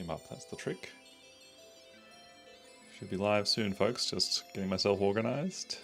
Team up, that's the trick. Should be live soon, folks. Just getting myself organized.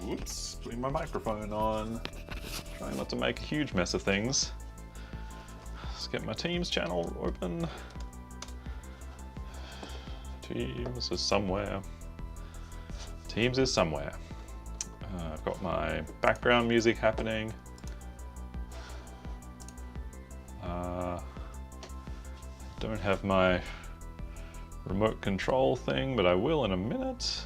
Whoops, putting my microphone on. Trying not to make a huge mess of things. Let's get my Teams channel open. Teams is somewhere. Teams is somewhere. I've got my background music happening. Don't have my remote control thing, but I will in a minute.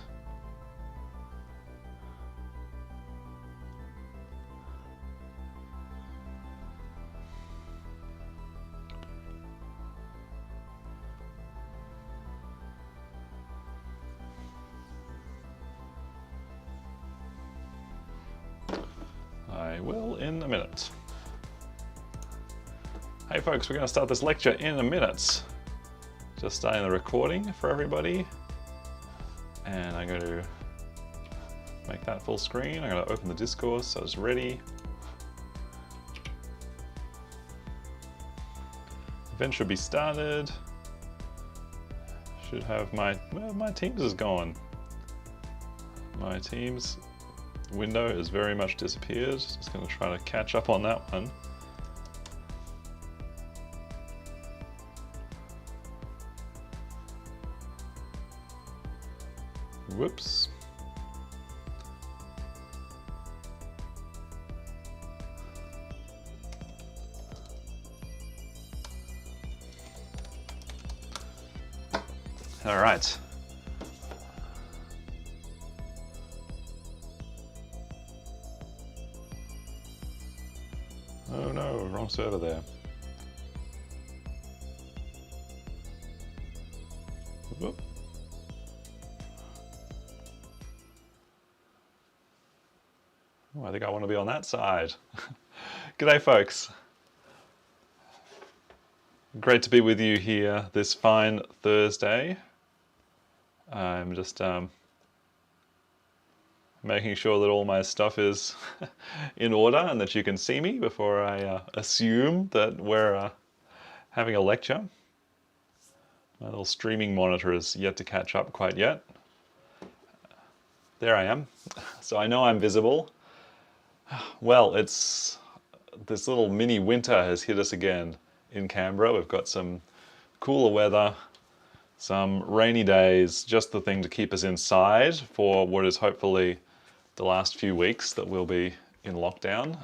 will in a minute. Hey folks, we're going to start this lecture in a minute. Just starting the recording for everybody. And I'm going to make that full screen. I'm going to open the discourse so it's ready. Event should be started. Should have my Teams is gone. My Teams window is very much disappeared. Just going to try to catch up on that one. Whoops. All right. Oh no, wrong server there. Whoop. Oh, I think I want to be on that side. G'day folks. Great to be with you here this fine Thursday. I'm just making sure that all my stuff is in order and that you can see me before I assume that we're having a lecture. My little streaming monitor is yet to catch up quite yet. There I am. So I know I'm visible. Well, it's this little mini winter has hit us again in Canberra. We've got some cooler weather, some rainy days, just the thing to keep us inside for what is hopefully the last few weeks that we'll be in lockdown.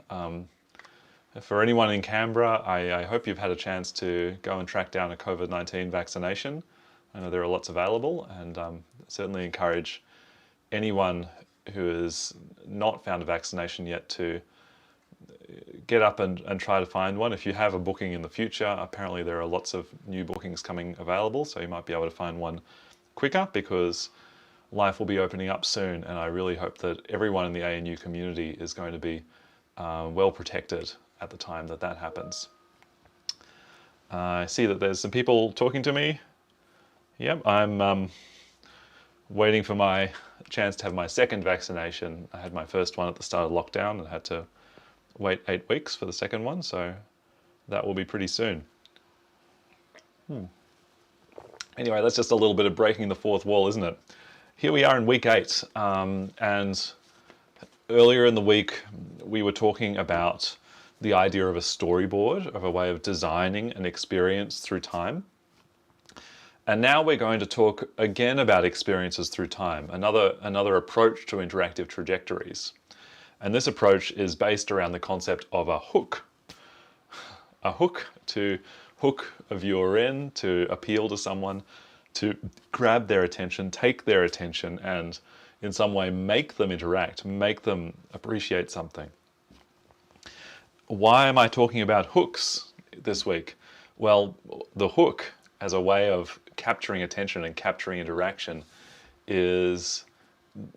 For anyone in Canberra, I hope you've had a chance to go and track down a COVID-19 vaccination. I know there are lots available, and certainly encourage anyone who has not found a vaccination yet to get up and try to find one. If you have a booking in the future, apparently there are lots of new bookings coming available, so you might be able to find one quicker because life will be opening up soon, and I really hope that everyone in the ANU community is going to be well protected at the time that that happens. I see that there's some people talking to me. Yep, I'm waiting for my chance to have my second vaccination. I had my first one at the start of lockdown and had to wait 8 weeks for the second one, so that will be pretty soon. Anyway, that's just a little bit of breaking the fourth wall, isn't it? Here we are in week 8, and earlier in the week we were talking about the idea of a storyboard, of a way of designing an experience through time. And now we're going to talk again about experiences through time, another approach to interactive trajectories. And this approach is based around the concept of a hook. A hook to hook a viewer in, to appeal to someone, to grab their attention, take their attention, and in some way make them interact, make them appreciate something. Why am I talking about hooks this week? Well, the hook as a way of capturing attention and capturing interaction is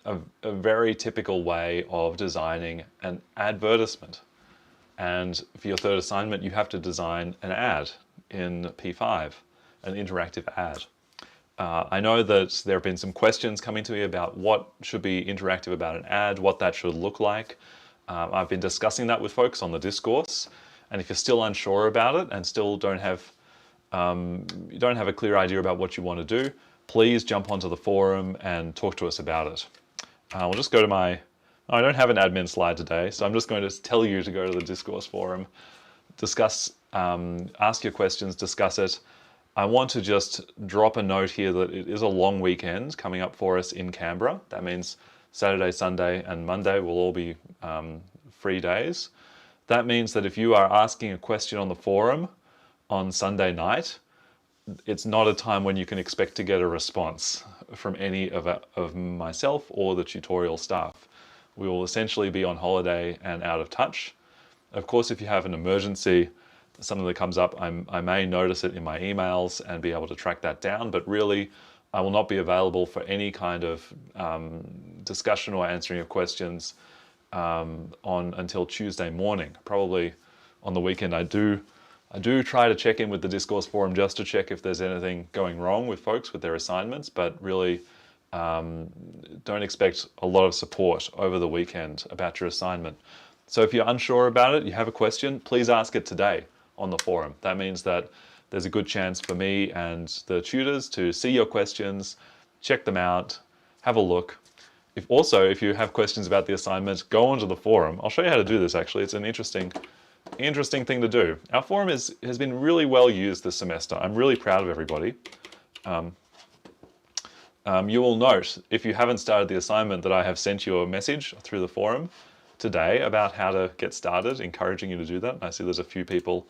a very typical way of designing an advertisement. And for your third assignment, you have to design an ad in P5, an interactive ad. I know that there have been some questions coming to me about what should be interactive about an ad, what that should look like. I've been discussing that with folks on the discourse, and if you're still unsure about it and still don't have a clear idea about what you want to do, please jump onto the forum and talk to us about it. We'll just go to I don't have an admin slide today, so I'm just going to tell you to go to the discourse forum, discuss, ask your questions, discuss it. I want to just drop a note here that it is a long weekend coming up for us in Canberra. That means Saturday, Sunday, and Monday will all be free days. That means that if you are asking a question on the forum on Sunday night, it's not a time when you can expect to get a response from any of myself or the tutorial staff. We will essentially be on holiday and out of touch. Of course, if you have an emergency, something that comes up, I may notice it in my emails and be able to track that down, but really I will not be available for any kind of discussion or answering of questions on until Tuesday morning. Probably on the weekend I do try to check in with the Discourse forum just to check if there's anything going wrong with folks with their assignments, but really don't expect a lot of support over the weekend about your assignment. So if you're unsure about it, you have a question, please ask it today on the forum. That means that there's a good chance for me and the tutors to see your questions, check them out, have a look. If you have questions about the assignment, go onto the forum. I'll show you how to do this actually. It's an interesting thing to do. Our forum has been really well used this semester. I'm really proud of everybody. You will note, if you haven't started the assignment, that I have sent you a message through the forum today about how to get started, encouraging you to do that. I see there's a few people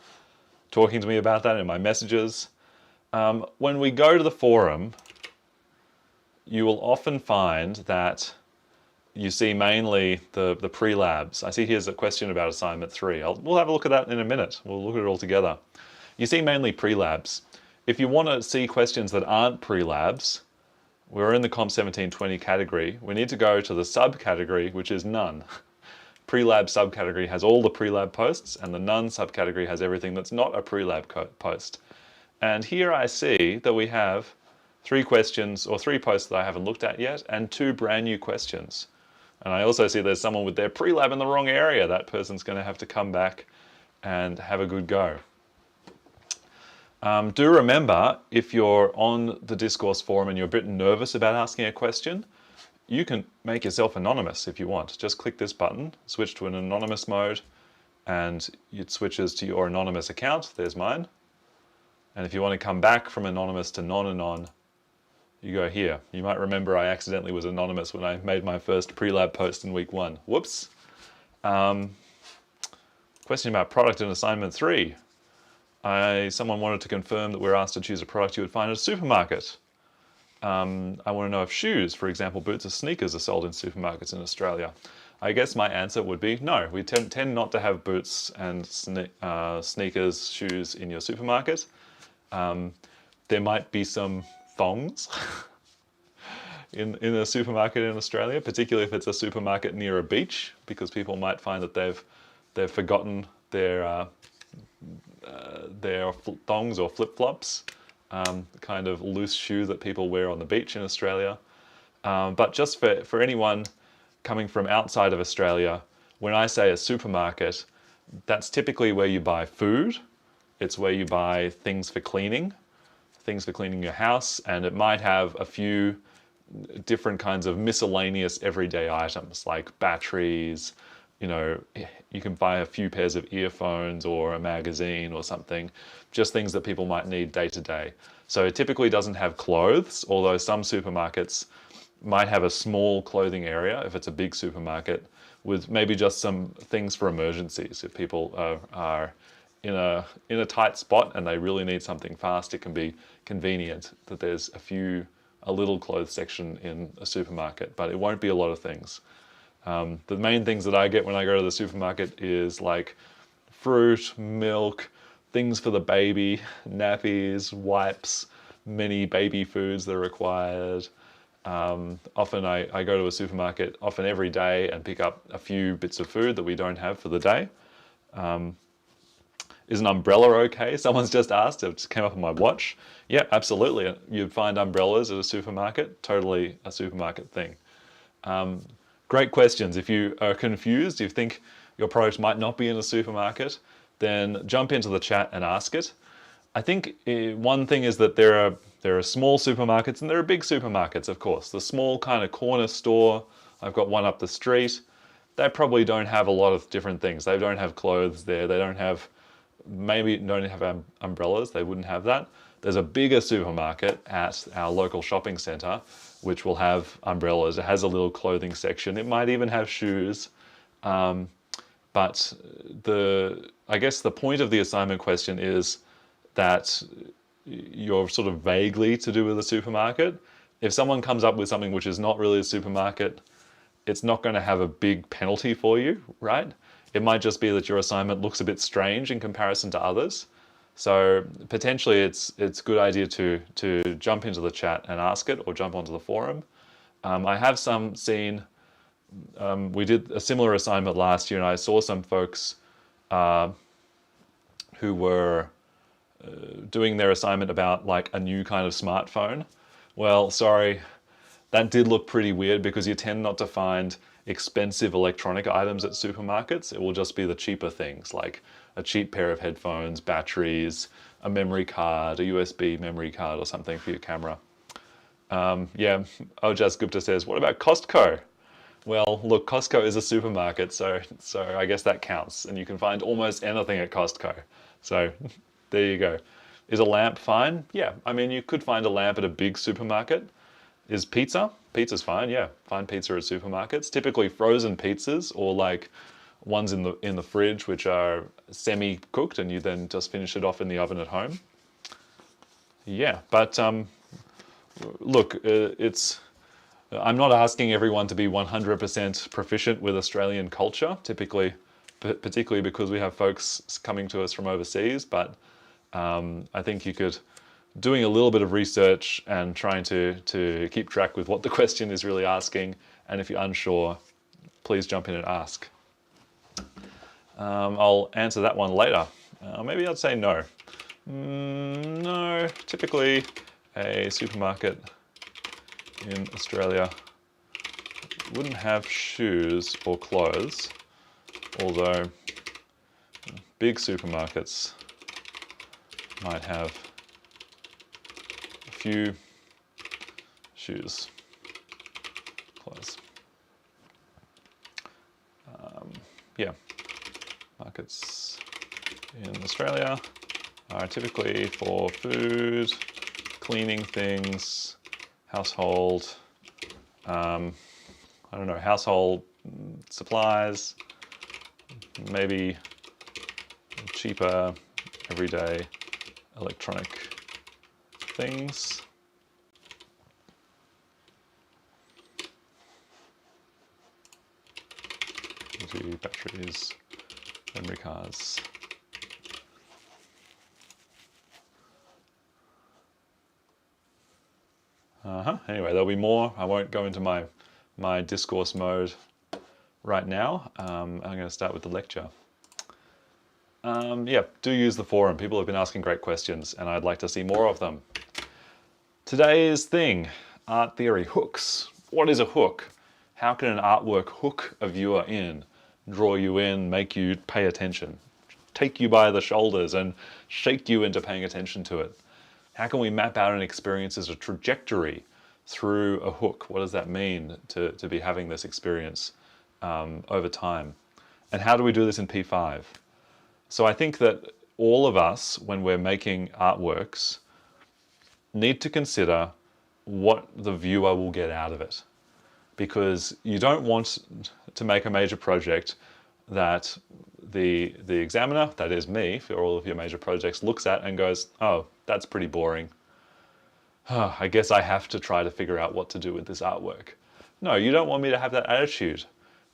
talking to me about that in my messages. When we go to the forum, you will often find that you see mainly the pre-labs. I see here's a question about assignment 3. We'll have a look at that in a minute. We'll look at it all together. You see mainly pre-labs. If you want to see questions that aren't pre-labs, we're in the Comp 1720 category. We need to go to the subcategory, which is none. Pre-lab subcategory has all the pre-lab posts, and the none subcategory has everything that's not a pre-lab post. And here I see that we have 3 questions, or 3 posts that I haven't looked at yet, and 2 brand new questions. And I also see there's someone with their pre-lab in the wrong area. That person's going to have to come back and have a good go. Do remember, if you're on the Discourse forum and you're a bit nervous about asking a question, you can make yourself anonymous if you want. Just click this button, switch to an anonymous mode, and it switches to your anonymous account. There's mine. And if you want to come back from anonymous to non-anon, you go here. You might remember I accidentally was anonymous when I made my first pre-lab post in week 1. Whoops. Question about product in assignment 3. Someone wanted to confirm that we're asked to choose a product you would find at a supermarket. I want to know if shoes, for example, boots or sneakers, are sold in supermarkets in Australia. I guess my answer would be no. We tend not to have boots and sneakers, shoes in your supermarket. There might be some thongs in a supermarket in Australia, particularly if it's a supermarket near a beach, because people might find that they've forgotten their thongs or flip-flops, the kind of loose shoe that people wear on the beach in Australia. But just for anyone coming from outside of Australia, when I say a supermarket, that's typically where you buy food. It's where you buy things for cleaning your house, and it might have a few different kinds of miscellaneous everyday items like batteries. You can buy a few pairs of earphones or a magazine or something, just things that people might need day to day. So it typically doesn't have clothes, although some supermarkets might have a small clothing area if it's a big supermarket, with maybe just some things for emergencies. If people are in a tight spot and they really need something fast, it can be convenient that there's a little clothes section in a supermarket, but it won't be a lot of things. The main things that I get when I go to the supermarket is like fruit, milk, things for the baby, nappies, wipes, many baby foods that are required. Often I go to a supermarket often every day and pick up a few bits of food that we don't have for the day. Is an umbrella okay? Someone's just asked. It just came up on my watch. Yeah, absolutely. You'd find umbrellas at a supermarket. Totally a supermarket thing. Great questions. If you are confused, you think your product might not be in a supermarket, then jump into the chat and ask it. I think one thing is that there are small supermarkets and there are big supermarkets, of course. The small kind of corner store, I've got one up the street, they probably don't have a lot of different things. They don't have clothes there. They don't have umbrellas. They wouldn't have that. There's a bigger supermarket at our local shopping centre which will have umbrellas. It has a little clothing section. It might even have shoes. But I guess the point of the assignment question is that you're sort of vaguely to do with a supermarket. If someone comes up with something which is not really a supermarket, it's not going to have a big penalty for you, right? It might just be that your assignment looks a bit strange in comparison to others. So potentially it's a good idea to jump into the chat and ask it, or jump onto the forum. I have seen we did a similar assignment last year, and I saw some folks who were doing their assignment about like a new kind of smartphone. Well, sorry, that did look pretty weird because you tend not to find expensive electronic items at supermarkets. It will just be the cheaper things like a cheap pair of headphones, batteries, a memory card, a USB memory card or something for your camera. Yeah, Ojas Gupta says, what about Costco? Well, look, Costco is a supermarket, so I guess that counts. And you can find almost anything at Costco. So there you go. Is a lamp fine? Yeah, I mean, you could find a lamp at a big supermarket. Is pizza? Pizza's fine, yeah. Find pizza at supermarkets. Typically frozen pizzas or like ones in the fridge which are semi-cooked and you then just finish it off in the oven at home. Yeah, but look, I'm not asking everyone to be 100% proficient with Australian culture, particularly because we have folks coming to us from overseas, but I think you could, doing a little bit of research and trying to keep track with what the question is really asking, and if you're unsure, please jump in and ask. I'll answer that one later. Maybe I'd say no. No, typically a supermarket in Australia wouldn't have shoes or clothes, although big supermarkets might have a few shoes, clothes. Yeah, markets in Australia are typically for food, cleaning things, household, I don't know, household supplies, maybe cheaper, everyday electronic things. Batteries, memory cards. Anyway, there'll be more. I won't go into my discourse mode right now. I'm going to start with the lecture. Yeah, do use the forum. People have been asking great questions, and I'd like to see more of them. Today's thing, art theory, hooks. What is a hook? How can an artwork hook a viewer in, draw you in, make you pay attention, take you by the shoulders and shake you into paying attention to it? How can we map out an experience as a trajectory through a hook? What does that mean to be having this experience over time? And how do we do this in P5? So I think that all of us, when we're making artworks, need to consider what the viewer will get out of it. Because you don't want to make a major project that the examiner, that is me, for all of your major projects, looks at and goes, oh, that's pretty boring. Oh, I guess I have to try to figure out what to do with this artwork. No, you don't want me to have that attitude.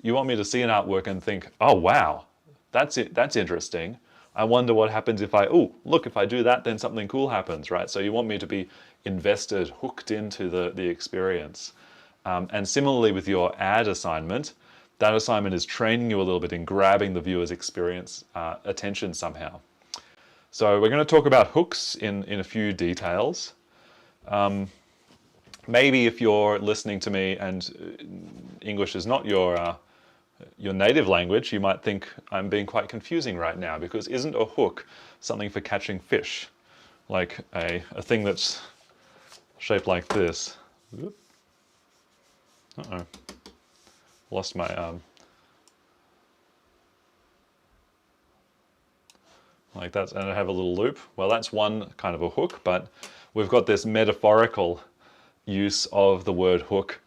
You want me to see an artwork and think, oh, wow, that's it. That's interesting. I wonder what happens if if I do that, then something cool happens, right? So you want me to be invested, hooked into the experience. And similarly with your ad assignment, that assignment is training you a little bit in grabbing the viewer's experience, attention somehow. So we're going to talk about hooks in a few details. Maybe if you're listening to me and English is not your native language, you might think I'm being quite confusing right now, because isn't a hook something for catching fish? Like a thing that's shaped like this. Uh-oh. Lost my like that, and I have a little loop. Well, that's one kind of a hook, but we've got this metaphorical use of the word hook,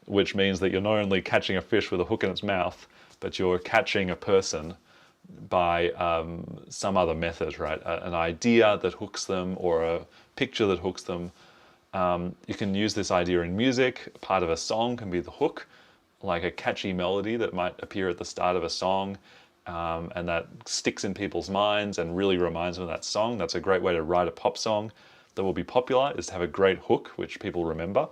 which means that you're not only catching a fish with a hook in its mouth, but you're catching a person by some other method, right? An idea that hooks them or a picture that hooks them. You can use this idea in music. Part of a song can be the hook, like a catchy melody that might appear at the start of a song, and that sticks in people's minds and really reminds them of that song. That's a great way to write a pop song that will be popular, is to have a great hook which people remember.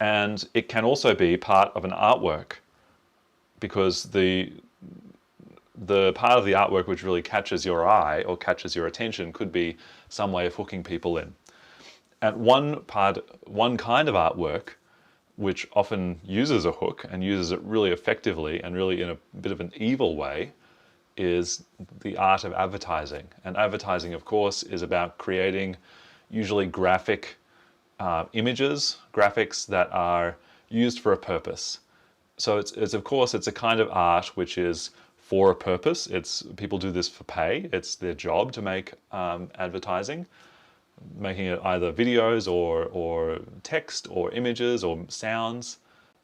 And it can also be part of an artwork, because the part of the artwork which really catches your eye or catches your attention could be some way of hooking people in. And one kind of artwork which often uses a hook and uses it really effectively and really in a bit of an evil way is the art of advertising. And advertising, of course, is about creating usually graphic images, graphics that are used for a purpose. So it's of course, it's a kind of art which is for a purpose. It's people do this for pay. It's their job to make advertising, making it either videos or text or images or sounds.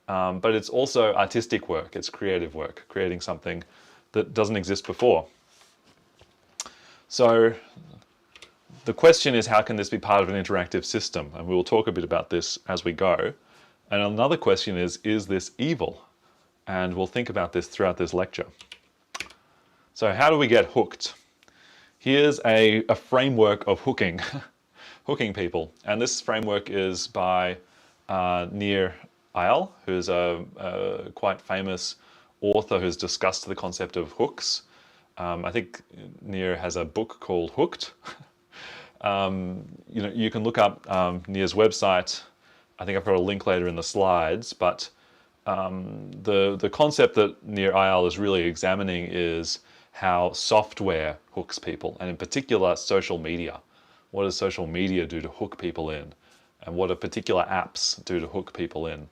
But it's also artistic work. It's creative work, creating something that doesn't exist before. So the question is, how can this be part of an interactive system? And we will talk a bit about this as we go. And another question is this evil? And we'll think about this throughout this lecture. So how do we get hooked? Here's a framework of hooking, hooking people. And this framework is by Nir Eyal, who's a quite famous author who's discussed the concept of hooks. I think Nir has a book called Hooked. You can look up Nir's website. I think I've got a link later in the slides, but the concept that Nir Eyal is really examining is how software hooks people, and in particular social media. What does social media do to hook people in? And what do particular apps do to hook people in?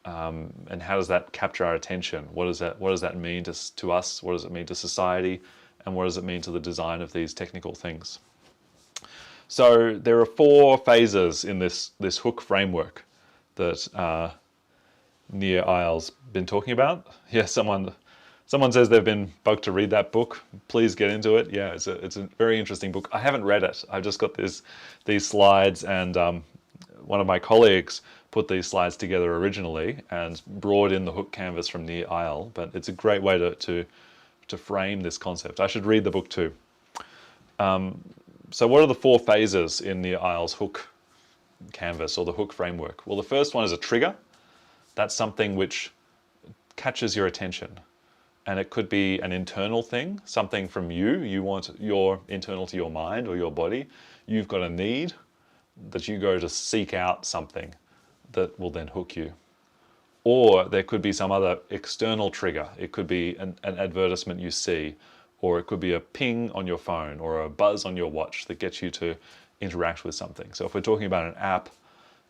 And how does that capture our attention? What does that mean to us? What does it mean to society? And what does it mean to the design of these technical things? So there are 4 phases in this hook framework that Nir Eyal's been talking about. Yeah, someone says they've been bugged to read that book. Please get into it. Yeah, it's a very interesting book. I haven't read it. I've just got these slides, and one of my colleagues put these slides together originally and brought in the hook canvas from Nir Eyal. But it's a great way to frame this concept. I should read the book too. So what are the 4 phases in Nir Eyal's hook canvas or the hook framework? Well, the first one is a trigger. That's something which catches your attention. And it could be an internal thing, something from you want your internal to your mind or your body. You've got a need that you go to seek out something that will then hook you. Or there could be some other external trigger. It could be an advertisement you see, or it could be a ping on your phone or a buzz on your watch that gets you to interact with something. So if we're talking about an app,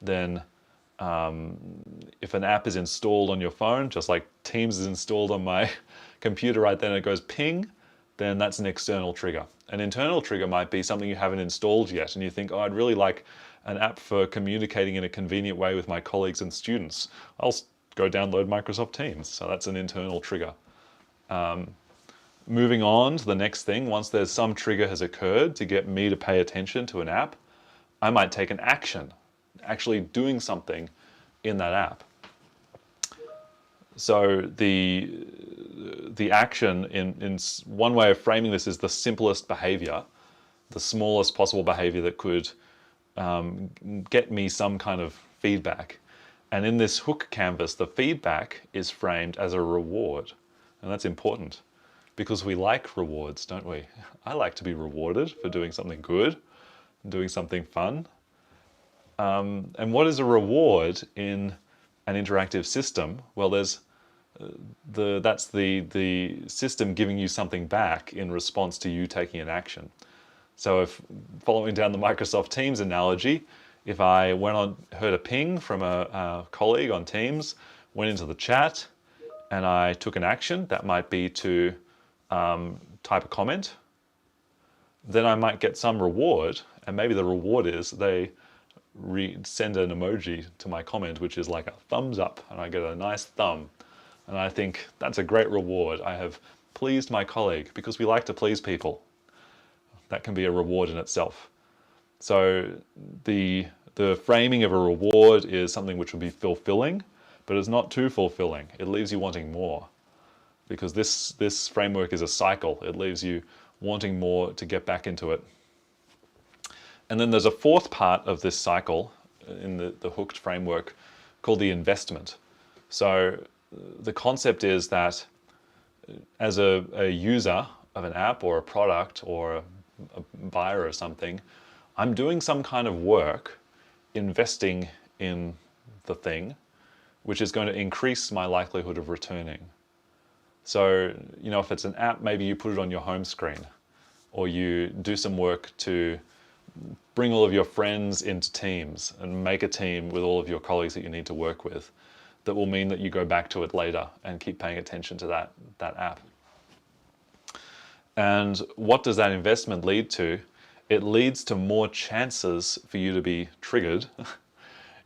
then if an app is installed on your phone, just like Teams is installed on my computer right then, it goes ping, then that's an external trigger. An internal trigger might be something you haven't installed yet, and you think, oh, I'd really like an app for communicating in a convenient way with my colleagues and students. I'll go download Microsoft Teams. So that's an internal trigger. Moving on to the next thing, once there's some trigger has occurred to get me to pay attention to an app, I might take an action, actually doing something in that app. So the action, in one way of framing this, is the simplest behavior, the smallest possible behavior that could get me some kind of feedback. And in this hook canvas, the feedback is framed as a reward. And that's important because we like rewards, don't we? I like to be rewarded for doing something good, doing something fun. And what is a reward in an interactive system? Well, there's that's the system giving you something back in response to you taking an action. So if, following down the Microsoft Teams analogy, if I heard a ping from a colleague on Teams, went into the chat, and I took an action, that might be to type a comment, then I might get some reward, and maybe the reward is they send an emoji to my comment, which is like a thumbs up, and I get a nice thumb. And I think that's a great reward. I have pleased my colleague, because we like to please people. That can be a reward in itself. So the framing of a reward is something which will be fulfilling, but it's not too fulfilling. It leaves you wanting more, because this framework is a cycle. It leaves you wanting more to get back into it. And then there's a fourth part of this cycle in the hooked framework, called the investment. So the concept is that as a user of an app or a product or a buyer of something, I'm doing some kind of work investing in the thing, which is going to increase my likelihood of returning. So, you know, if it's an app, maybe you put it on your home screen, or you do some work to bring all of your friends into teams and make a team with all of your colleagues that you need to work with. That will mean that you go back to it later and keep paying attention to that app. And what does that investment lead to? It leads to more chances for you to be triggered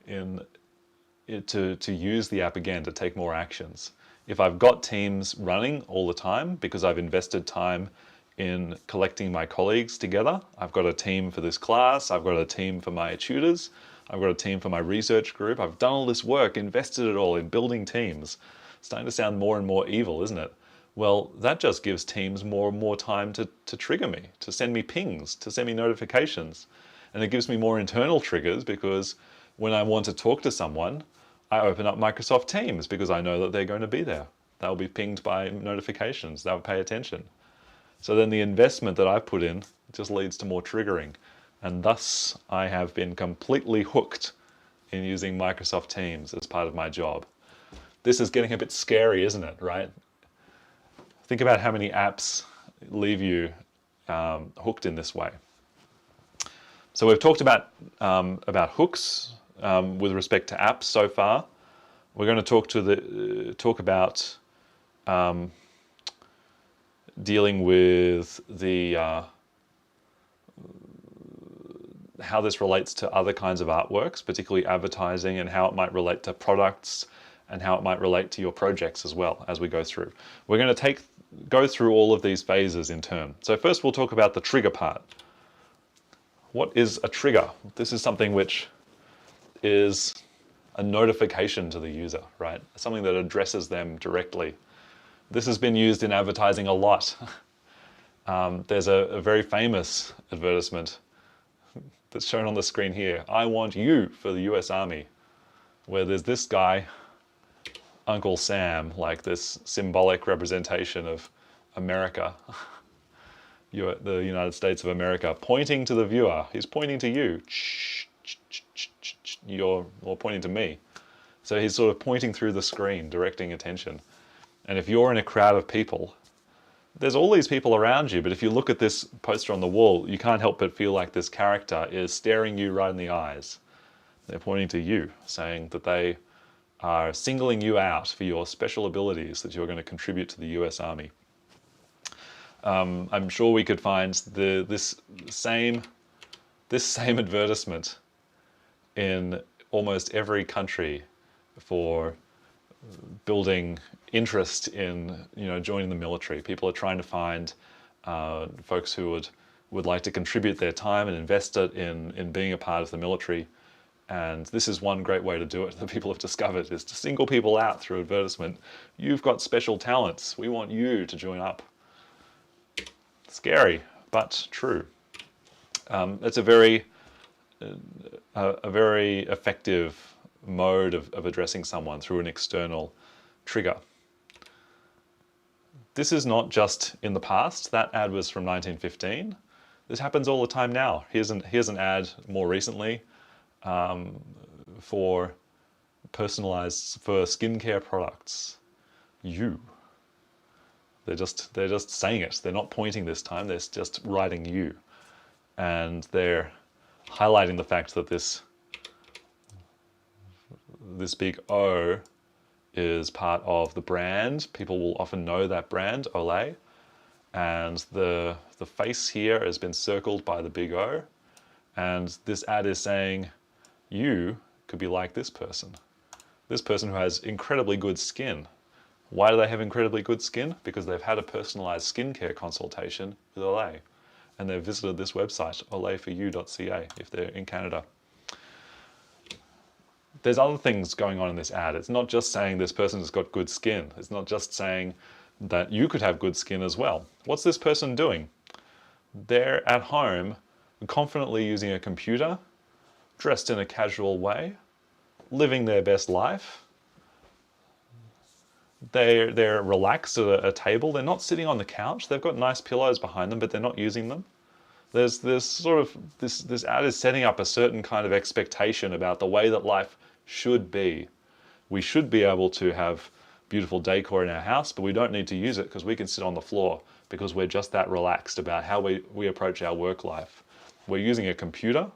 to use the app again, to take more actions. If I've got teams running all the time because I've invested time in collecting my colleagues together, I've got a team for this class, I've got a team for my tutors, I've got a team for my research group, I've done all this work, invested it all in building teams. It's starting to sound more and more evil, isn't it? Well, that just gives teams more and more time to trigger me, to send me pings, to send me notifications. And it gives me more internal triggers because when I want to talk to someone, I open up Microsoft Teams because I know that they're going to be there. They'll be pinged by notifications, they'll pay attention. So then the investment that I've put in just leads to more triggering. And thus I have been completely hooked in using Microsoft Teams as part of my job. This is getting a bit scary, isn't it, right? Think about how many apps leave you hooked in this way. So we've talked about hooks with respect to apps so far. We're going to talk about dealing with the how this relates to other kinds of artworks, particularly advertising, and how it might relate to products and how it might relate to your projects as well as we go through. We're going to go through all of these phases in turn. So first we'll talk about the trigger part. What is a trigger? This is something which is a notification to the user, right? Something that addresses them directly. This has been used in advertising a lot. There's a very famous advertisement that's shown on the screen here. I want you for the US Army, where there's this guy, Uncle Sam, like this symbolic representation of America, the United States of America, pointing to the viewer. He's pointing to you. You're pointing to me. So he's sort of pointing through the screen, directing attention. And if you're in a crowd of people, there's all these people around you, but if you look at this poster on the wall, you can't help but feel like this character is staring you right in the eyes. They're pointing to you, saying that they are singling you out for your special abilities that you're going to contribute to the US Army. I'm sure we could find this same advertisement in almost every country for building interest in joining the military. People are trying to find folks who would like to contribute their time and invest it in being a part of the military. And this is one great way to do it that people have discovered, is to single people out through advertisement. You've got special talents. We want you to join up. Scary, but true. It's a very effective mode of addressing someone through an external trigger. This is not just in the past. That ad was from 1915. This happens all the time now. Here's an ad more recently for skincare products. They're just saying it. They're not pointing this time. They're just writing you, and they're highlighting the fact that this big O is part of the brand. People will often know that brand, Olay, and the face here has been circled by the big O, and this ad is saying you could be like this person who has incredibly good skin. Why do they have incredibly good skin? Because they've had a personalized skincare consultation with Olay, and they've visited this website, olayforyou.ca, if they're in Canada. There's other things going on in this ad. It's not just saying this person has got good skin. It's not just saying that you could have good skin as well. What's this person doing? They're at home, confidently using a computer, dressed in a casual way, living their best life. They're relaxed at a table. They're not sitting on the couch. They've got nice pillows behind them, but they're not using them. There's sort of this ad is setting up a certain kind of expectation about the way that life should be. We should be able to have beautiful decor in our house, but we don't need to use it because we can sit on the floor because we're just that relaxed about how we approach our work life. We're using a computer.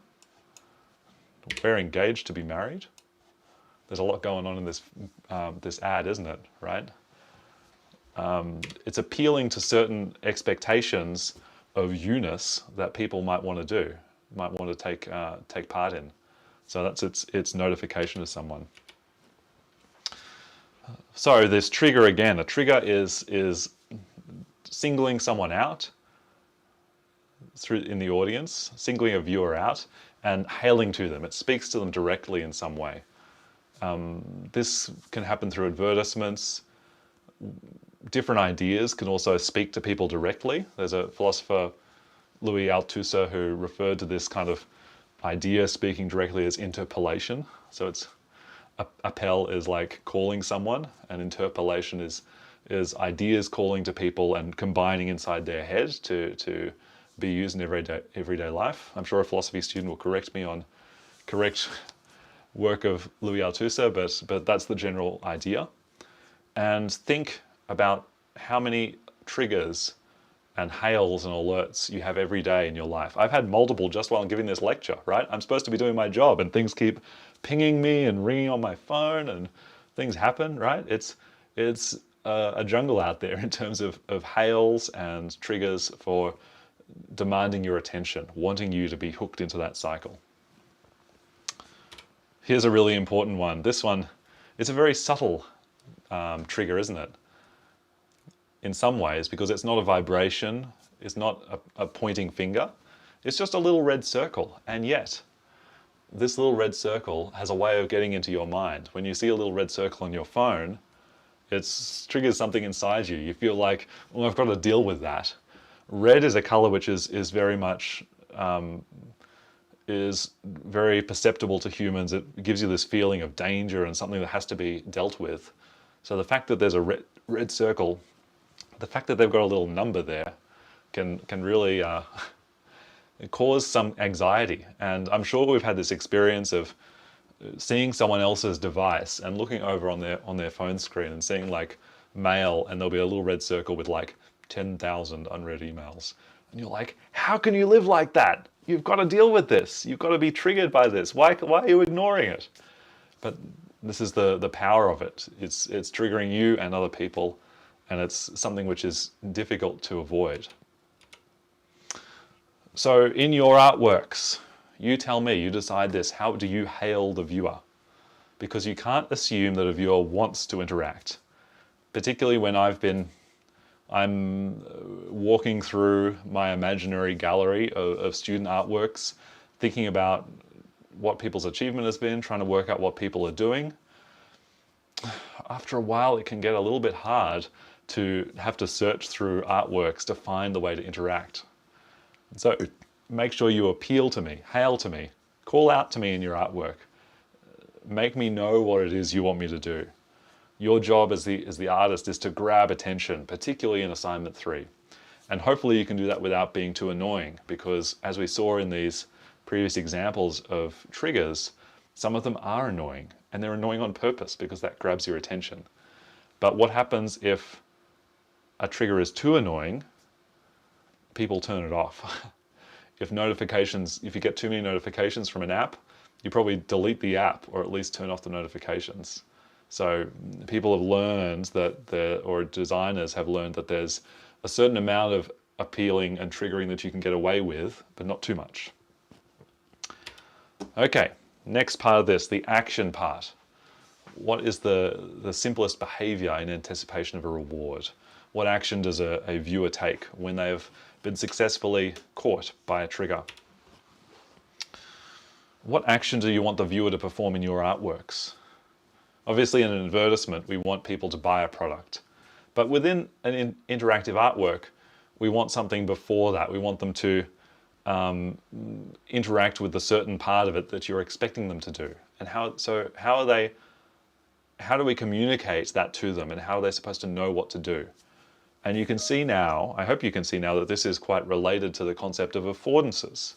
We're engaged to be married. There's a lot going on in this ad, isn't it? Right? It's appealing to certain expectations of you-ness that people might want to do, might want to take part in. So that's its notification to someone. So this trigger again, a trigger is singling someone out in the audience, singling a viewer out and hailing to them. It speaks to them directly in some way. This can happen through advertisements. Different ideas can also speak to people directly. There's a philosopher, Louis Althusser, who referred to this kind of idea speaking directly as interpellation. So it's Appel is like calling someone, and interpellation is ideas calling to people and combining inside their head to be used in everyday life. I'm sure a philosophy student will correct me on correct work of Louis Althusser, but that's the general idea. And think about how many triggers and hails and alerts you have every day in your life. I've had multiple just while I'm giving this lecture, right? I'm supposed to be doing my job and things keep pinging me and ringing on my phone and things happen, right? It's a jungle out there in terms of hails and triggers for demanding your attention, wanting you to be hooked into that cycle. Here's a really important one. This one, it's a very subtle trigger, isn't it? In some ways, because it's not a vibration, it's not a pointing finger, it's just a little red circle. And yet, this little red circle has a way of getting into your mind. When you see a little red circle on your phone, it triggers something inside you. You feel like, well, I've got to deal with that. Red is a color which is very much is very perceptible to humans. It gives you this feeling of danger and something that has to be dealt with. So the fact that there's a red circle, the fact that they've got a little number there can really cause some anxiety. And I'm sure we've had this experience of seeing someone else's device and looking over on their phone screen and seeing like mail, and there'll be a little red circle with like 10,000 unread emails. And you're like, how can you live like that? You've got to deal with this. You've got to be triggered by this. Why are you ignoring it? But this is the power of it. It's triggering you and other people, and it's something which is difficult to avoid. So in your artworks, you tell me, you decide this, how do you hail the viewer? Because you can't assume that a viewer wants to interact. Particularly when I'm walking through my imaginary gallery of student artworks, thinking about what people's achievement has been, trying to work out what people are doing. After a while, it can get a little bit hard to have to search through artworks to find the way to interact. So make sure you appeal to me, hail to me, call out to me in your artwork. Make me know what it is you want me to do. Your job as the artist is to grab attention, particularly in assignment 3. And hopefully you can do that without being too annoying, because as we saw in these previous examples of triggers, some of them are annoying, and they're annoying on purpose because that grabs your attention. But what happens if a trigger is too annoying? People turn it off. If you get too many notifications from an app, you probably delete the app or at least turn off the notifications. So people have learned or designers have learned that there's a certain amount of appealing and triggering that you can get away with, but not too much. Okay, next part of this, the action part. What is the simplest behavior in anticipation of a reward? What action does a viewer take when they've been successfully caught by a trigger? What action do you want the viewer to perform in your artworks? Obviously, in an advertisement, we want people to buy a product. But within an interactive artwork, we want something before that. We want them to interact with the certain part of it that you're expecting them to do. And how do we communicate that to them, and how are they supposed to know what to do? And you can see now, I hope you can see now, that this is quite related to the concept of affordances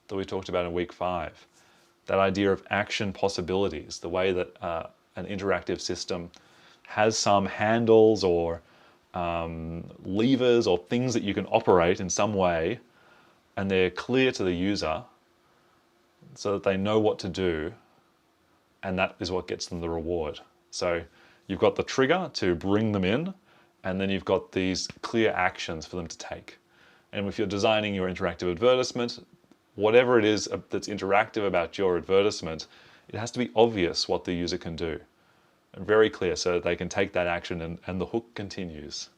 that we talked about in week 5. That idea of action possibilities, the way that an interactive system has some handles or levers or things that you can operate in some way, and they're clear to the user so that they know what to do, and that is what gets them the reward. So you've got the trigger to bring them in, and then you've got these clear actions for them to take. And if you're designing your interactive advertisement, whatever it is that's interactive about your advertisement, it has to be obvious what the user can do. And very clear so that they can take that action and the hook continues.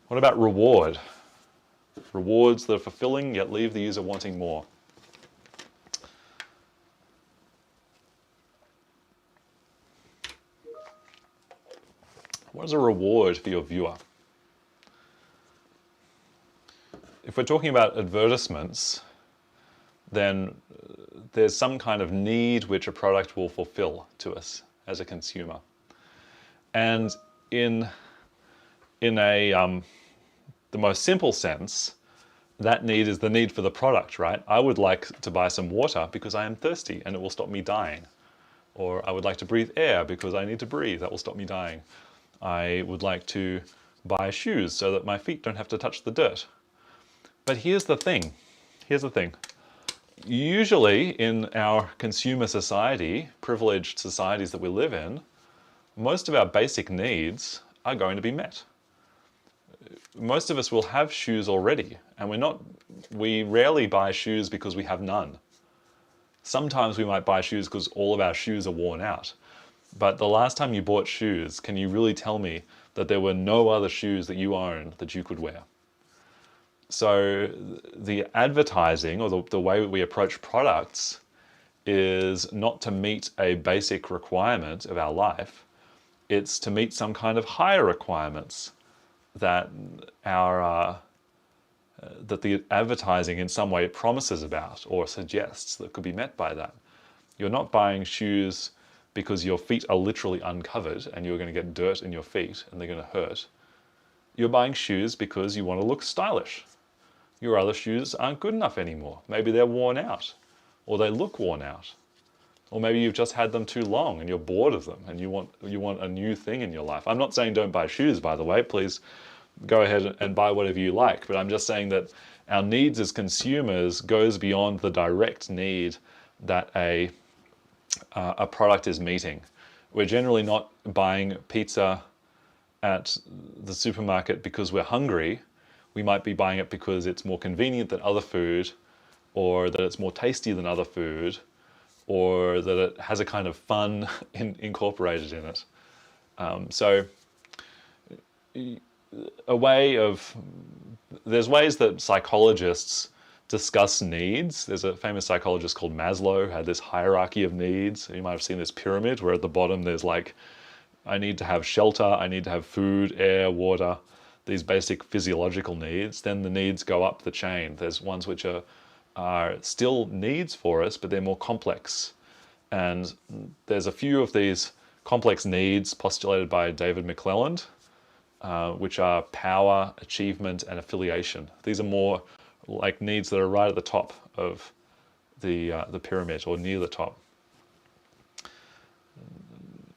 What about reward? Rewards that are fulfilling yet leave the user wanting more. What is a reward for your viewer? If we're talking about advertisements, then there's some kind of need which a product will fulfill to us as a consumer. And in the most simple sense, that need is the need for the product, right? I would like to buy some water because I am thirsty and it will stop me dying. Or I would like to breathe air because I need to breathe, that will stop me dying. I would like to buy shoes so that my feet don't have to touch the dirt. But here's the thing. Usually in our consumer society, privileged societies that we live in, most of our basic needs are going to be met. Most of us will have shoes already, and we rarely buy shoes because we have none. Sometimes we might buy shoes because all of our shoes are worn out. But the last time you bought shoes, can you really tell me that there were no other shoes that you owned that you could wear? So the advertising, or the way we approach products, is not to meet a basic requirement of our life. It's to meet some kind of higher requirements that that the advertising in some way promises about or suggests that could be met by that. You're not buying shoes because your feet are literally uncovered and you're going to get dirt in your feet and they're going to hurt. You're buying shoes because you want to look stylish. Your other shoes aren't good enough anymore. Maybe they're worn out, or they look worn out. Or maybe you've just had them too long and you're bored of them and you want a new thing in your life. I'm not saying don't buy shoes, by the way. Please go ahead and buy whatever you like. But I'm just saying that our needs as consumers goes beyond the direct need that a product is meeting. We're generally not buying pizza at the supermarket because we're hungry. We might be buying it because it's more convenient than other food, or that it's more tasty than other food, or that it has a kind of fun incorporated in it. There's ways that psychologists discuss needs. There's a famous psychologist called Maslow who had this hierarchy of needs. You might have seen this pyramid where at the bottom there's like, I need to have shelter, I need to have food, air, water, these basic physiological needs. Then the needs go up the chain. There's ones which are still needs for us, but they're more complex. And there's a few of these complex needs postulated by David McClelland, which are power, achievement, and affiliation. These are more like needs that are right at the top of the pyramid, or near the top.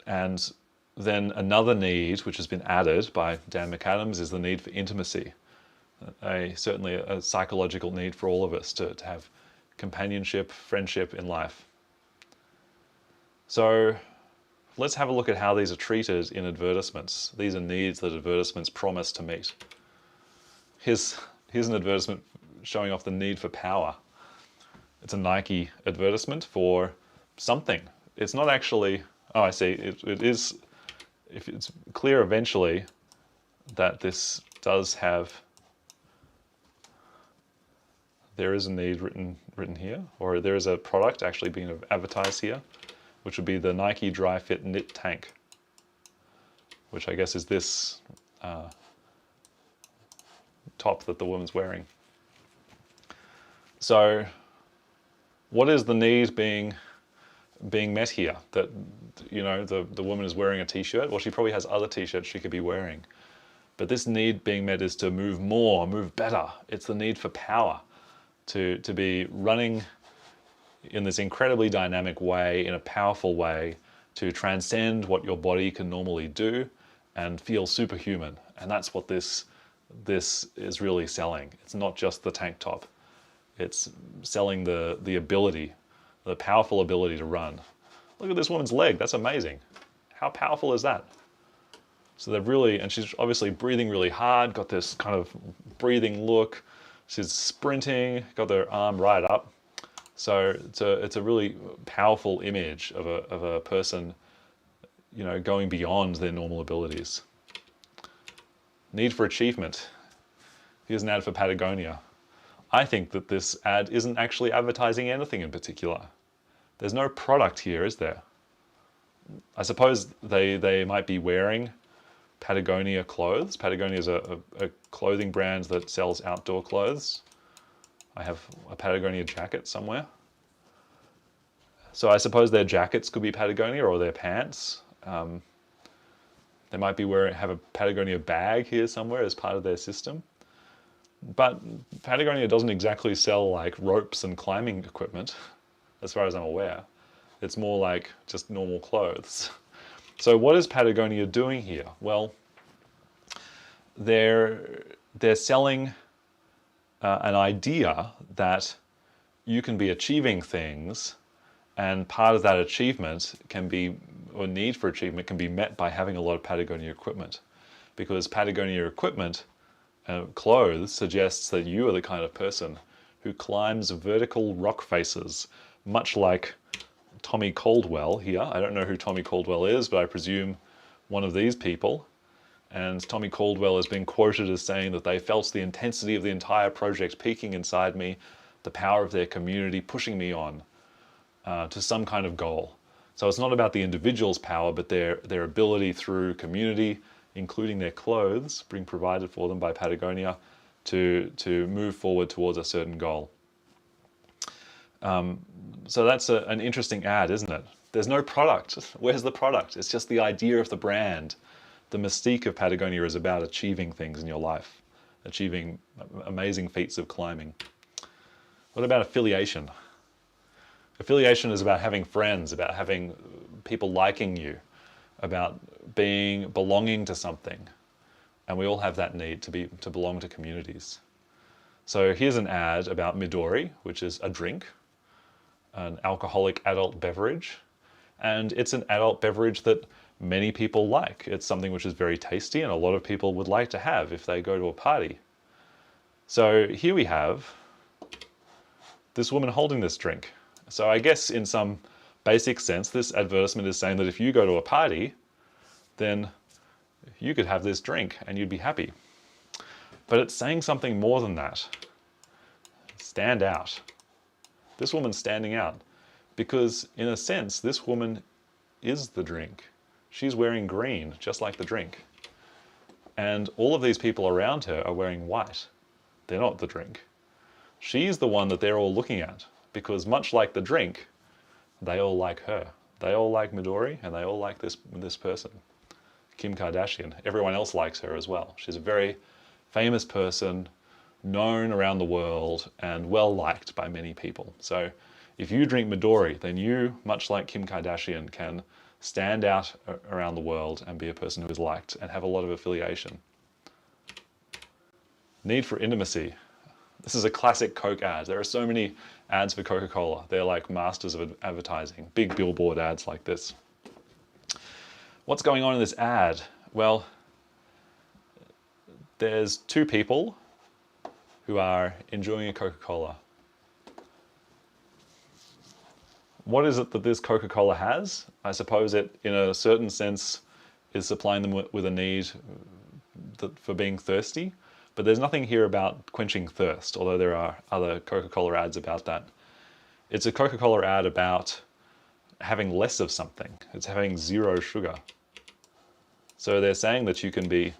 And then another need which has been added by Dan McAdams is the need for intimacy. Certainly a psychological need for all of us to have companionship, friendship in life. So let's have a look at how these are treated in advertisements. These are needs that advertisements promise to meet. Here's an advertisement showing off the need for power. It's a Nike advertisement for something. It's not actually, oh, I see, it is, if it's clear eventually that this does have, there is a need written here, or there is a product actually being advertised here, which would be the Nike Dry Fit Knit Tank, which I guess is this top that the woman's wearing. So what is the need being being met here. That, you know, the woman is wearing a t-shirt. Well, she probably has other t-shirts she could be wearing. But this need being met is to move more, move better. It's the need for power, to be running in this incredibly dynamic way, in a powerful way, to transcend what your body can normally do and feel superhuman. And that's what this is really selling. It's not just the tank top. It's selling the ability, the powerful ability to run. Look at this woman's leg. That's amazing. How powerful is that? So they're really, and she's obviously breathing really hard, got this kind of breathing look. She's sprinting, got her arm right up. So it's a really powerful image of a person, you know, going beyond their normal abilities. Need for achievement. Here's an ad for Patagonia. I think that this ad isn't actually advertising anything in particular. There's no product here, is there? I suppose they might be wearing Patagonia clothes. Patagonia is a clothing brand that sells outdoor clothes. I have a Patagonia jacket somewhere. So I suppose their jackets could be Patagonia, or their pants. They might be have a Patagonia bag here somewhere as part of their system. But Patagonia doesn't exactly sell like ropes and climbing equipment, as far as I'm aware. It's more like just normal clothes. So what is Patagonia doing here? Well, they're selling an idea that you can be achieving things, and part of that achievement can be, or need for achievement can be met by having a lot of Patagonia equipment. Because Patagonia equipment, clothes, suggests that you are the kind of person who climbs vertical rock faces, much like Tommy Caldwell here. I don't know who Tommy Caldwell is, but I presume one of these people. And Tommy Caldwell has been quoted as saying that they felt the intensity of the entire project peaking inside me, the power of their community pushing me on to some kind of goal. So it's not about the individual's power, but their ability through community, including their clothes being provided for them by Patagonia, to move forward towards a certain goal. So that's an interesting ad, isn't it? There's no product. Where's the product? It's just the idea of the brand. The mystique of Patagonia is about achieving things in your life, achieving amazing feats of climbing. What about affiliation? Affiliation is about having friends, about having people liking you, about belonging to something. And we all have that need to belong to communities. So here's an ad about Midori, which is a drink, an alcoholic adult beverage. And it's an adult beverage that many people like. It's something which is very tasty and a lot of people would like to have if they go to a party. So here we have this woman holding this drink. So I guess in some basic sense, this advertisement is saying that if you go to a party, then you could have this drink and you'd be happy. But it's saying something more than that. Stand out. This woman's standing out because, in a sense, this woman is the drink. She's wearing green, just like the drink. And all of these people around her are wearing white. They're not the drink. She's the one that they're all looking at because, much like the drink, they all like her. They all like Midori and they all like this person, Kim Kardashian. Everyone else likes her as well. She's a very famous person, known around the world and well liked by many people. So if you drink Midori, then you, much like Kim Kardashian, can stand out around the world and be a person who is liked and have a lot of affiliation. Need for intimacy. This is a classic Coke ad. There are so many ads for Coca-Cola. They're like masters of advertising, big billboard ads like this. What's going on in this ad? Well, there's two people who are enjoying a Coca-Cola. What is it that this Coca-Cola has? I suppose it, in a certain sense, is supplying them with a need for being thirsty. But there's nothing here about quenching thirst, although there are other Coca-Cola ads about that. It's a Coca-Cola ad about having less of something. It's having zero sugar. So they're saying that you can be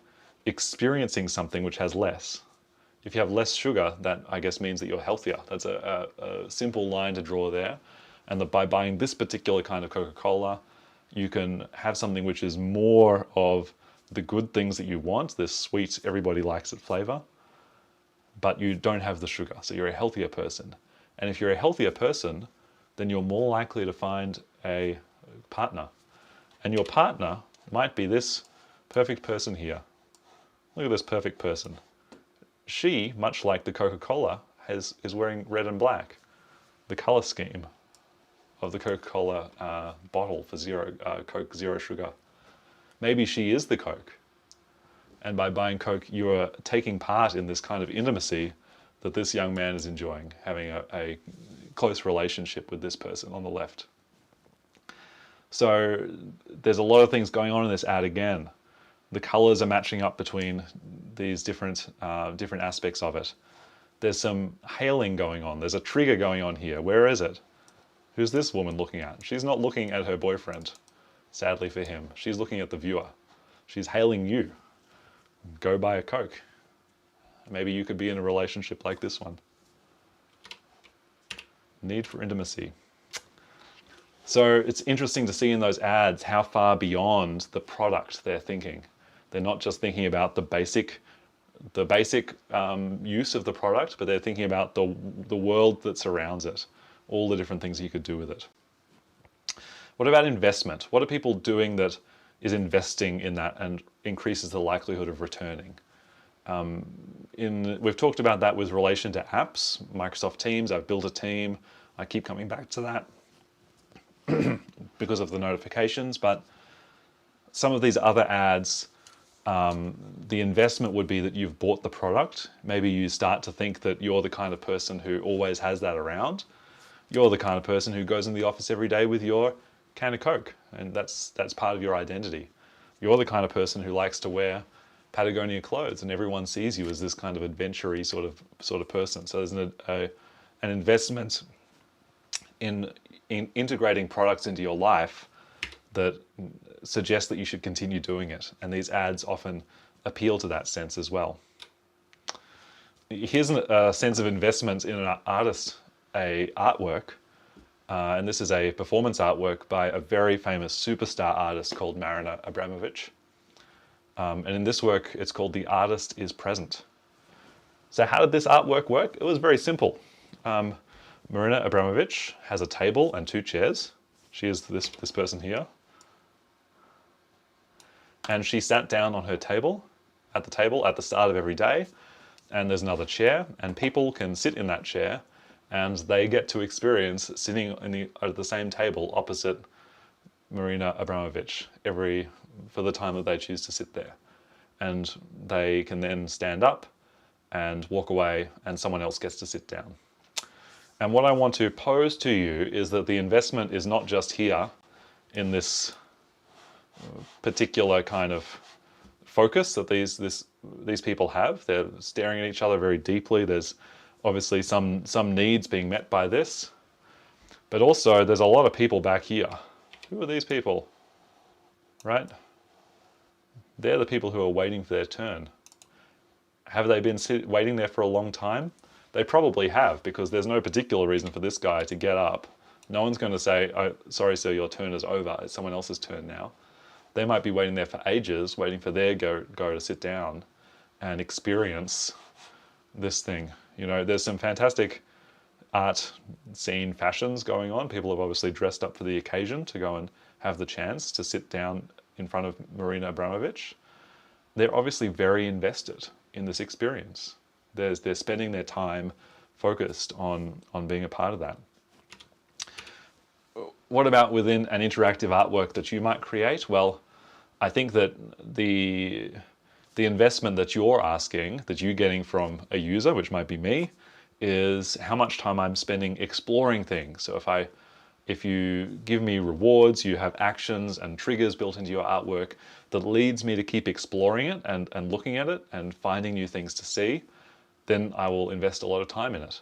experiencing something which has less. If you have less sugar, that I guess means that you're healthier. That's a simple line to draw there. and that by buying this particular kind of Coca-Cola, you can have something which is more of the good things that you want, this sweet, everybody likes it flavor, but you don't have the sugar, so you're a healthier person. And if you're a healthier person, then you're more likely to find a partner. And your partner might be this perfect person here. Look at this perfect person. She, much like the Coca-Cola, is wearing red and black, the color scheme of the Coca-Cola bottle for Coke Zero Sugar. Maybe she is the Coke. And by buying Coke, you are taking part in this kind of intimacy that this young man is enjoying, having a close relationship with this person on the left. So there's a lot of things going on in this ad again. The colors are matching up between these different aspects of it. There's some hailing going on. There's a trigger going on here. Where is it? Who's this woman looking at? She's not looking at her boyfriend, sadly for him. She's looking at the viewer. She's hailing you. Go buy a Coke. Maybe you could be in a relationship like this one. Need for intimacy. So it's interesting to see in those ads how far beyond the product they're thinking. They're not just thinking about the basic use of the product, but they're thinking about the world that surrounds it, all the different things you could do with it. What about investment? What are people doing that is investing in that and increases the likelihood of returning? We've talked about that with relation to apps, Microsoft Teams. I've built a team. I keep coming back to that because of the notifications, but some of these other ads, the investment would be that you've bought the product. Maybe you start to think that you're the kind of person who always has that around. You're the kind of person who goes in the office every day with your can of Coke, and that's part of your identity. You're the kind of person who likes to wear Patagonia clothes, and everyone sees you as this kind of adventure-y sort of person. So there's an investment in integrating products into your life that suggests that you should continue doing it, and these ads often appeal to that sense as well. Here's a sense of investment in an artist, a artwork, and this is a performance artwork by a very famous superstar artist called Marina Abramovich. And in this work, it's called The Artist is Present. So how did this artwork work? It was very simple. Marina Abramovich has a table and 2 chairs. She is this person here. And she sat down on her table at the start of every day, and there's another chair, and people can sit in that chair, and they get to experience sitting at the same table opposite Marina Abramovich for the time that they choose to sit there. And they can then stand up and walk away, and someone else gets to sit down. And what I want to pose to you is that the investment is not just here in this particular kind of focus that these people have. They're staring at each other very deeply. There's obviously some needs being met by this, but also there's a lot of people back here. Who are these people? Right? They're the people who are waiting for their turn. Have they been waiting there for a long time? They probably have, because there's no particular reason for this guy to get up. No one's going to say, "Oh, sorry sir, your turn is over. It's someone else's turn now." They might be waiting there for ages, waiting for their go to sit down and experience this thing. You know, there's some fantastic art scene fashions going on. People have obviously dressed up for the occasion to go and have the chance to sit down in front of Marina Abramovich. They're obviously very invested in this experience. They're spending their time focused on being a part of that. What about within an interactive artwork that you might create? Well, I think that the investment that you're asking, that you're getting from a user, which might be me, is how much time I'm spending exploring things. So if you give me rewards, you have actions and triggers built into your artwork that leads me to keep exploring it and looking at it and finding new things to see, then I will invest a lot of time in it.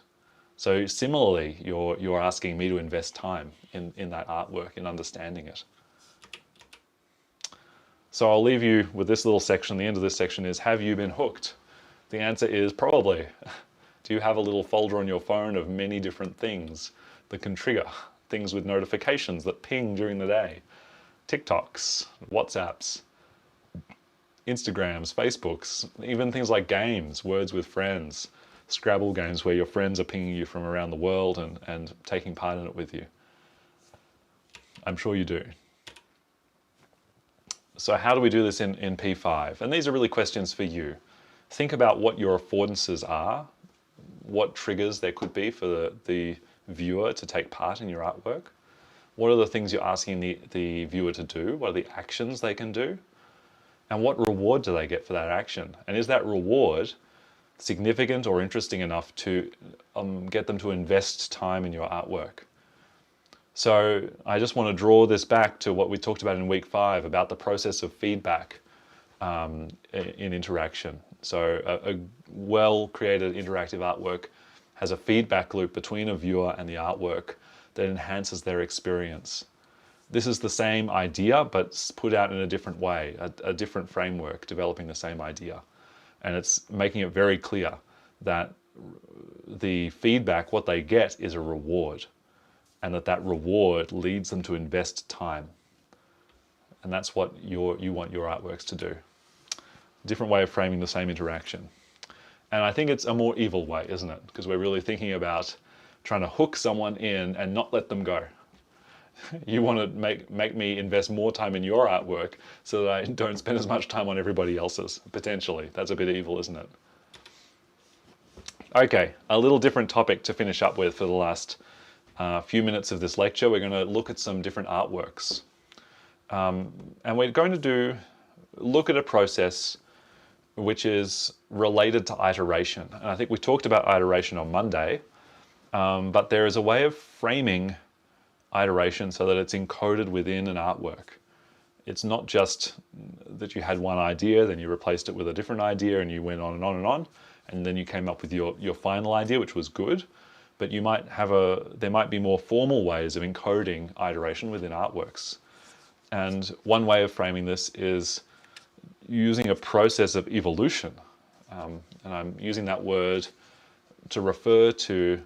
So similarly, you're asking me to invest time in that artwork, in understanding it. So I'll leave you with this little section. The end of this section is, have you been hooked? The answer is probably. Do you have a little folder on your phone of many different things that can trigger things with notifications that ping during the day, TikToks, WhatsApps, Instagrams, Facebooks, even things like games, words with friends, Scrabble games where your friends are pinging you from around the world and taking part in it with you. I'm sure you do. So how do we do this in P5? And these are really questions for you. Think about what your affordances are, what triggers there could be for the viewer to take part in your artwork. What are the things you're asking the viewer to do? What are the actions they can do? And what reward do they get for that action? And is that reward significant or interesting enough to get them to invest time in your artwork? So I just want to draw this back to what we talked about in week 5 about the process of feedback in interaction. So a well-created interactive artwork has a feedback loop between a viewer and the artwork that enhances their experience. This is the same idea, but put out in a different way, a different framework, developing the same idea. And it's making it very clear that the feedback, what they get, is a reward, and that reward leads them to invest time. And that's what you want your artworks to do. Different way of framing the same interaction. And I think it's a more evil way, isn't it? Because we're really thinking about trying to hook someone in and not let them go. You want to make me invest more time in your artwork so that I don't spend as much time on everybody else's, potentially. That's a bit evil, isn't it? Okay, a little different topic to finish up with for the last few minutes of this lecture. We're going to look at some different artworks. And we're going to look at a process which is related to iteration. And I think we talked about iteration on Monday, but there is a way of framing iteration so that it's encoded within an artwork. It's not just that you had one idea, then you replaced it with a different idea, and you went on and on and on, and then you came up with your final idea, which was good. But you might have there might be more formal ways of encoding iteration within artworks. And one way of framing this is using a process of evolution. And I'm using that word to refer to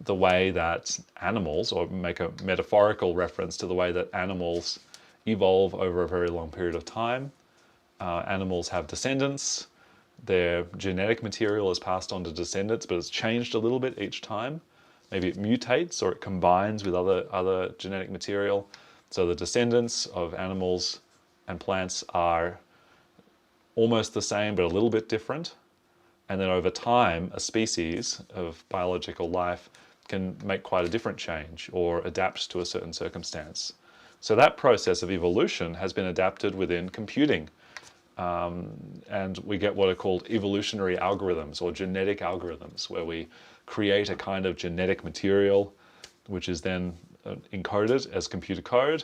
the way that animals, or make a metaphorical reference to the way that animals evolve over a very long period of time. Animals have descendants. Their genetic material is passed on to descendants, but it's changed a little bit each time. Maybe it mutates or it combines with other genetic material. So the descendants of animals and plants are almost the same, but a little bit different. And then over time, a species of biological life can make quite a different change or adapt to a certain circumstance. So that process of evolution has been adapted within computing. And we get what are called evolutionary algorithms or genetic algorithms, where we create a kind of genetic material which is then encoded as computer code,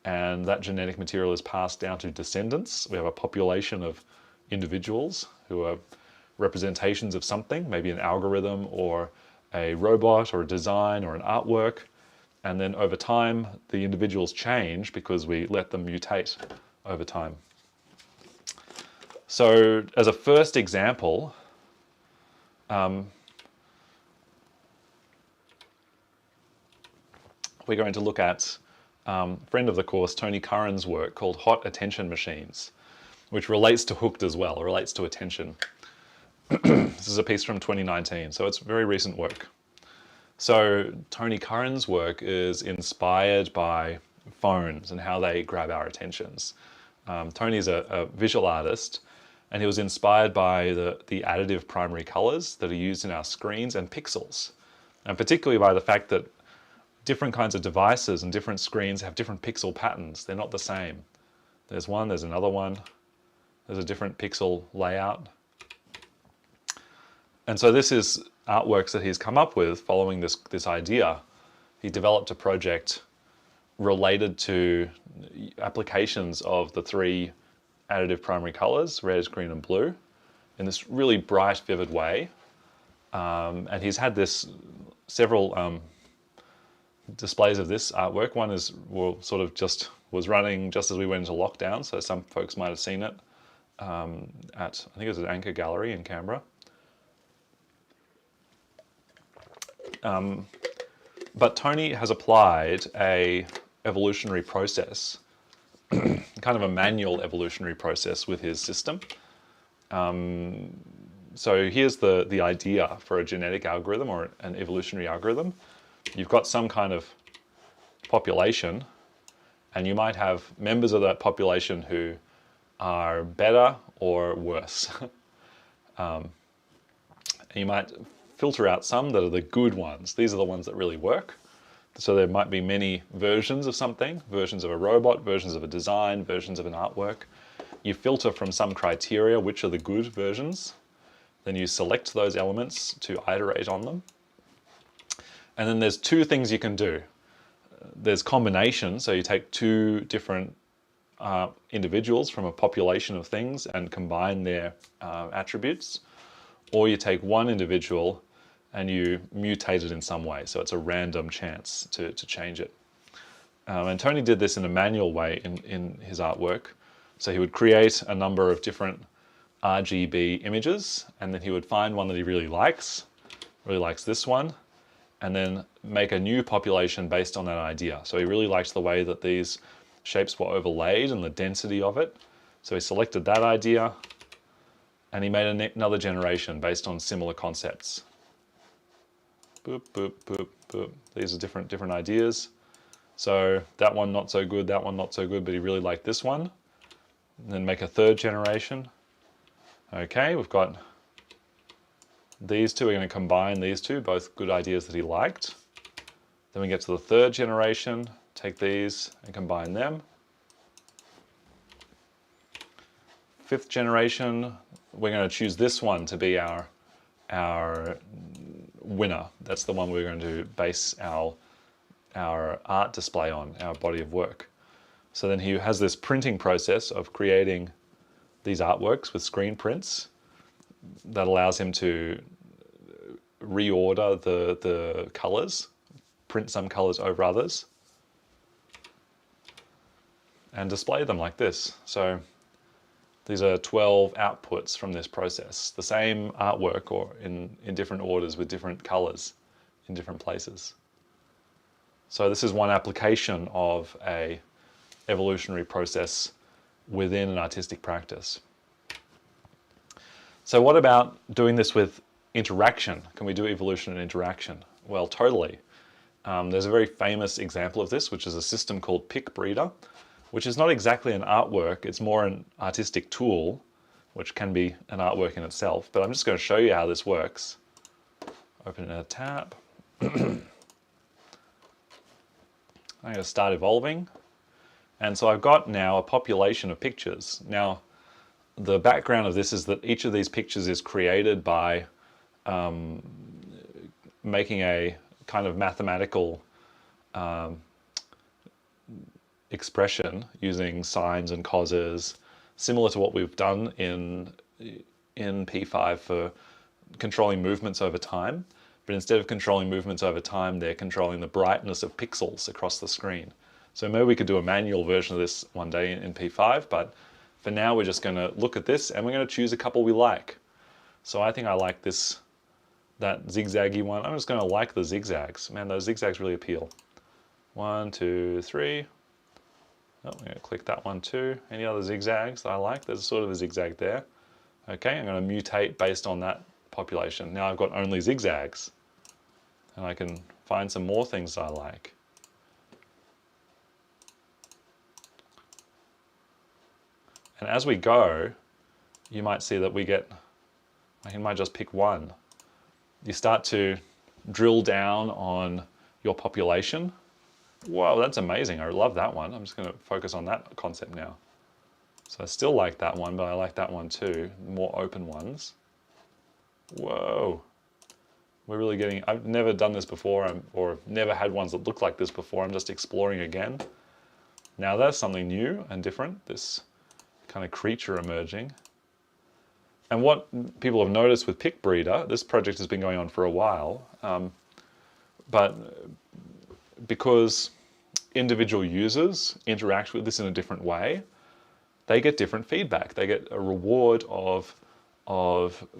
and that genetic material is passed down to descendants. We have a population of individuals who are representations of something, maybe an algorithm or a robot or a design or an artwork. And then over time, the individuals change because we let them mutate over time. So as a first example, we're going to look at friend of the course, Tony Curran's work called Hot Attention Machines, which relates to Hooked as well, relates to attention. This is a piece from 2019, so it's very recent work. So Tony Curran's work is inspired by phones and how they grab our attentions. Tony's a visual artist, and he was inspired by the additive primary colors that are used in our screens and pixels, and particularly by the fact that different kinds of devices and different screens have different pixel patterns. They're not the same. There's one, there's another one, there's a different pixel layout. And so this is artworks that he's come up with following this idea. He developed a project related to applications of the 3 additive primary colors, red, green, and blue, in this really bright, vivid way. And he's had several displays of this artwork. One was running just as we went into lockdown, so some folks might have seen it I think it was at Anchor Gallery in Canberra. But Tony has applied a evolutionary process, kind of a manual evolutionary process with his system. So here's the idea for a genetic algorithm or an evolutionary algorithm. You've got some kind of population, and you might have members of that population who are better or worse. And you might filter out some that are the good ones. These are the ones that really work. So there might be many versions of something, versions of a robot, versions of a design, versions of an artwork. You filter from some criteria which are the good versions. Then you select those elements to iterate on them. And then there's two things you can do. There's combination, so you take two different individuals from a population of things and combine their attributes. Or you take one individual and you mutate it in some way. So it's a random chance to change it. And Tony did this in a manual way in his artwork. So he would create a number of different RGB images, and then he would find one that he really likes this one, and then make a new population based on that idea. So he really liked the way that these shapes were overlaid and the density of it. So he selected that idea, and he made another generation based on similar concepts. Boop, boop, boop, boop. These are different ideas. So that one not so good, that one not so good, but he really liked this one. And then make a third generation. Okay, we've got these two. We're going to combine these two, both good ideas that he liked. Then we get to the third generation, take these and combine them. Fifth generation, we're going to choose this one to be our winner. That's the one we're going to base our art display on, our body of work. So then he has this printing process of creating these artworks with screen prints that allows him to reorder the colors, print some colors over others, and display them like this. So these are 12 outputs from this process. The same artwork or in different orders with different colors in different places. So this is one application of a evolutionary process within an artistic practice. So what about doing this with interaction? Can we do evolution and interaction? Well, totally. There's a very famous example of this, which is a system called Pick Breeder, which is not exactly an artwork, it's more an artistic tool, which can be an artwork in itself, but I'm just going to show you how this works. Open a tab. I'm going to start evolving. And so I've got now a population of pictures. Now, the background of this is that each of these pictures is created by making a kind of mathematical expression using sines and causes, similar to what we've done in P5 for controlling movements over time. But instead of controlling movements over time, they're controlling the brightness of pixels across the screen. So maybe we could do a manual version of this one day in P5, but for now we're just going to look at this and we're going to choose a couple we like. So I think I like that zigzaggy one. I'm just going to like the zigzags. Man, those zigzags really appeal. 1, 2, 3. Oh, I'm going to click that one too. Any other zigzags that I like? There's sort of a zigzag there. Okay, I'm going to mutate based on that population. Now I've got only zigzags, and I can find some more things that I like. And as we go, you might see that I might just pick one. You start to drill down on your population. Wow, that's amazing. I love that one. I'm just going to focus on that concept now. So I still like that one, but I like that one too. More open ones. Whoa. We're really getting, I've never done this before or never had ones that look like this before. I'm just exploring again. Now that's something new and different, this kind of creature emerging. And what people have noticed with Pick Breeder, this project has been going on for a while, but because individual users interact with this in a different way, they get different feedback. They get a reward of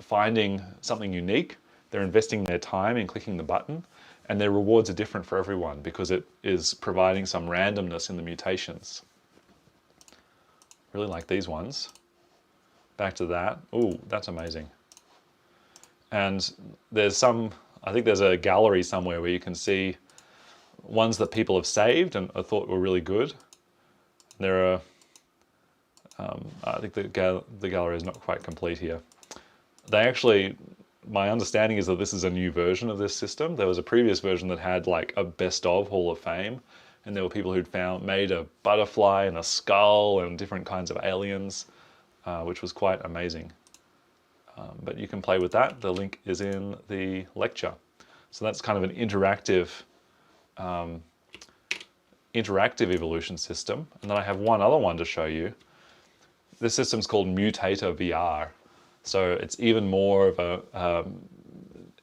finding something unique. They're investing their time in clicking the button, and their rewards are different for everyone because it is providing some randomness in the mutations. Really like these ones. Back to that. Ooh, that's amazing. And there's some, I think there's a gallery somewhere where you can see ones that people have saved and I thought were really good. There are, I think the gallery is not quite complete here. They actually, my understanding is that this is a new version of this system. There was a previous version that had like a best of Hall of Fame, and there were people who'd made a butterfly and a skull and different kinds of aliens, which was quite amazing. But you can play with that. The link is in the lecture. So that's kind of an interactive evolution system. And then I have one other one to show you. This system's called Mutator VR. So it's even more of a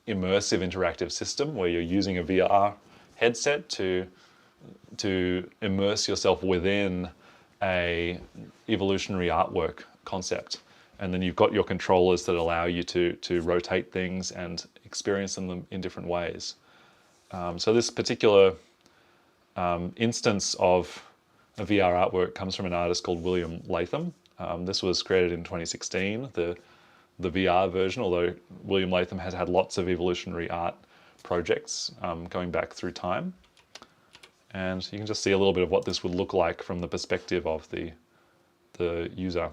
immersive interactive system where you're using a VR headset to immerse yourself within a evolutionary artwork concept. And then you've got your controllers that allow you to rotate things and experience them in different ways. So this particular instance of a VR artwork comes from an artist called William Latham. This was created in 2016, the VR version, although William Latham has had lots of evolutionary art projects going back through time. And you can just see a little bit of what this would look like from the perspective of the user.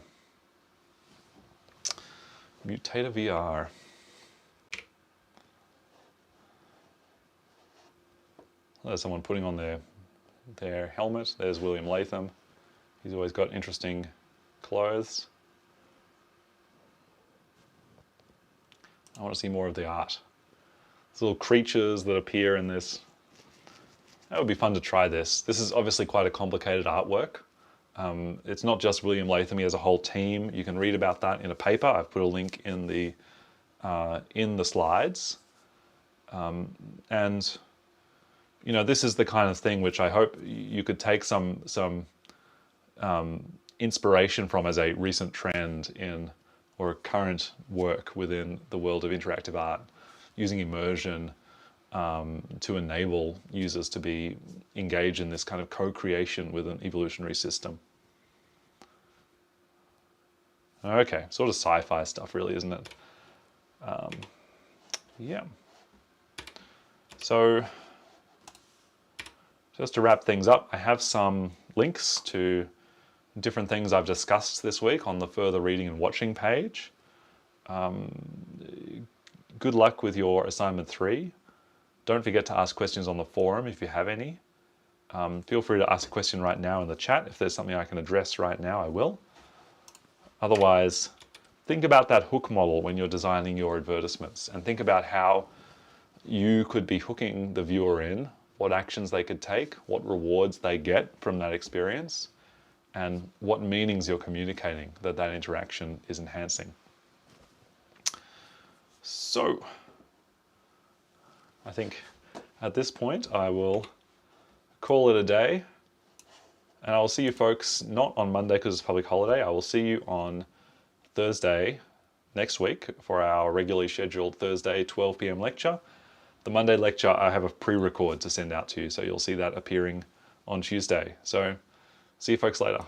Mutator VR. There's someone putting on their helmet. There's William Latham. He's always got interesting clothes. I want to see more of the art. These little creatures that appear in this. That would be fun to try this. This is obviously quite a complicated artwork. It's not just William Latham, he has a whole team. You can read about that in a paper. I've put a link in the slides. And you know, this is the kind of thing which I hope you could take some inspiration from as a recent trend in, or current work within the world of interactive art, using immersion to enable users to be engaged in this kind of co-creation with an evolutionary system. Okay, sort of sci-fi stuff really, isn't it? Yeah. So just to wrap things up, I have some links to different things I've discussed this week on the further reading and watching page. Good luck with your assignment 3. Don't forget to ask questions on the forum if you have any. Feel free to ask a question right now in the chat. If there's something I can address right now, I will. Otherwise, think about that hook model when you're designing your advertisements, and think about how you could be hooking the viewer in, what actions they could take, what rewards they get from that experience, and what meanings you're communicating that that interaction is enhancing. So, I think at this point I will call it a day, and I'll see you folks not on Monday because it's a public holiday. I will see you on Thursday next week for our regularly scheduled Thursday 12 p.m. lecture. The Monday lecture I have a pre-record to send out to you, so you'll see that appearing on Tuesday. So see you folks later.